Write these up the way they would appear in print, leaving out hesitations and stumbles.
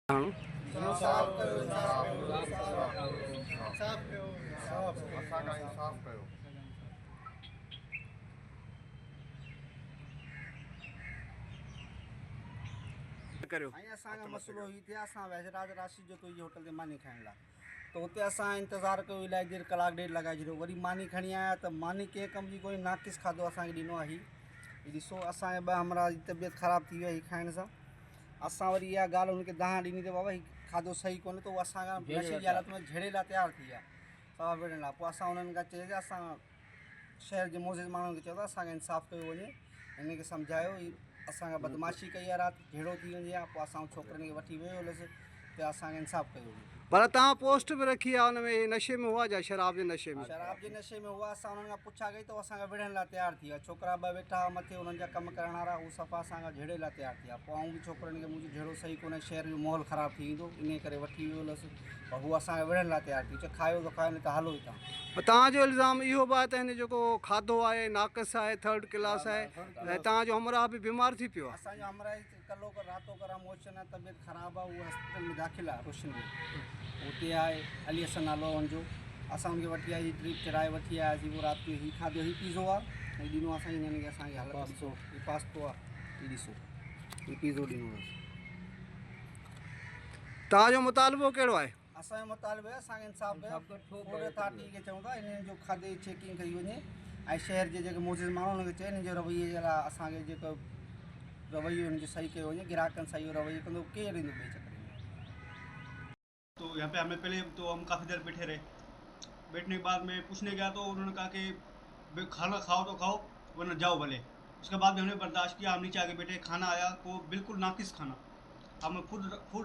हाँ। इंसाफ कयो, इंसाफ कयो, असांखां इंसाफ कयो। करियो असांजो मसइलो ही थिया असां वैजराज राशि जो कोई होटल ते मानी खाइण लाइ त हुते असां इंतज़ारु कयो इलाही देरि कलाक ॾेढ लॻाए छॾियो। वरी मानी खणी आया त मानी कंहिं कम जी कोई नाक़िस खाधो असांखे ॾिनो आहे। हीउ ॾिसो असांजे ॿ हमरा जी तबियत ख़राबु थी वई खाइण सां। असां वरी इहा ॻाल्हि हुनखे दाह ॾिनी त बाबा हीउ खाधो सही कोन्हे त उहो असांखां नशे जी हालत में झेड़े लाइ तयारु थी विया सवा विढ़ण लाइ। पोइ असां उन्हनि खां चयोसीं असां शहर जे मोज़िज़ माण्हुनि खे चयो त असांखे इंसाफ़ु कयो वञे, हिन खे सम्झायो ही असांखां बदमाशी कई आहे राति झेड़ो थी वञे आहे। पोइ असां छोकिरनि खे वठी वियो हलसि त असांखे इंसाफ़ु कयो वञे। पर तव्हां पोस्ट बि रखी आहे हुन में नशे में हुआ जा शराब जे नशे में? शराब जे नशे में हुआ। असां हुननि खां पुछा कई त असांखे विढ़ण लाइ तयारु थी विया। छोकिरा ॿ वेठा हुआ मथे हुननि जा कमु करण वारा, उहे सफ़ा असांखां झेड़े लाइ तयारु थी विया। पोइ आऊं बि छोकिरनि खे मुंहिंजो झेड़ो सही कोन्हे, शहर जो माहौल ख़राबु थी वेंदो, इन करे वठी वियो हलसि। पर हू असांखे विढ़ण लाइ तयारु थी, चए खायो त खायो न त हलो हितां। तव्हांजो इल्ज़ाम इहो बि आहे त हिन जेको खाधो आहे नाक़िस आहे, थर्ड क्लास आहे ऐं तव्हांजो हमराह बि बीमार थी पियो आहे। असांजो हमराह कलो कर रातो कर मोशन आहे, तबियत ख़राबु आहे, उहा हॉस्पिटल में दाख़िल आहे रोशन में। उते आहे अली हसन नालो हुनजो। असां हुनखे वठी आई ड्रिप चढ़ाए वठी आयासीं। उहो राति जो हीउ खाधो हीउ पिज़ो आहे, हीउ ॾिनो असांखे हिननि खे असांखे हालत ॾिसो, हीउ पास्तो आहे, हीउ ॾिसो हीउ पिज़ो ॾिनो अथसि। तव्हांजो मुतालबो कहिड़ो आहे? असांजो मुतालबो आहे असांखे इंसाफ़ु कयो। फूड अथॉरिटी खे चऊं था हिननि जो खाधे जी चेकिंग कई वञे ऐं शहर जे जेके मोज़िज़ माण्हू हुनखे चए हिन जे रवैये जे लाइ असांखे जेको रवैयो हिन जो सही कयो वञे। ग्राहकनि सां इहो रवैयो कंदो केरु ईंदो ॿिए चक्कर में। तो यहाँ पे हमें पहले तो हम काफ़ी देर बैठे रहे। बैठने के बाद मैं पूछने गया तो उन्होंने कहा कि खाना खाओ तो खाओ वरना जाओ भले। उसके बाद भी हमने बर्दाश्त किया, हम नीचे आके बैठे। खाना आया तो बिल्कुल नाकिस खाना। हम फूड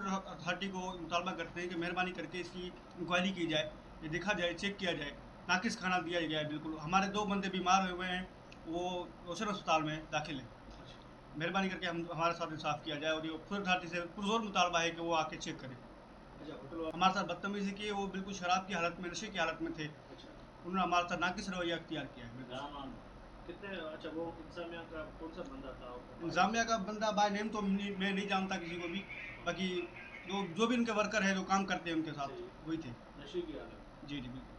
अथॉरिटी को मुतालबा करते हैं कि मेहरबानी करके इसकी इंक्वायरी की जाए, ये देखा जाए, चेक किया जाए। नाकिस खाना दिया गया है बिल्कुल। हमारे 2 बंदे बीमार हुए हैं, वो रोशन अस्पताल में दाखिल हैं। मेहरबानी करके हम हमारे साथ इंसाफ किया जाए और ये फूड अथॉरिटी से पुरजोर मुतालबा है कि वो आके चेक करें। हमारे साथ बदतमीजी की, वो बिल्कुल शराब की हालत में, नशे की हालत में थे। उन्होंने हमारे साथ नाकिस रवैया अख्तियार किया है। कितने अच्छा वो इंतजामिया का कौन सा बंदा था? इंतजामिया का बंदा बाय नेम तो मैं नहीं जानता किसी को भी, बाकी जो भी इनके वर्कर है जो काम करते हैं उनके साथ वही थे। नशे की हालत? जी जी बिल्कुल।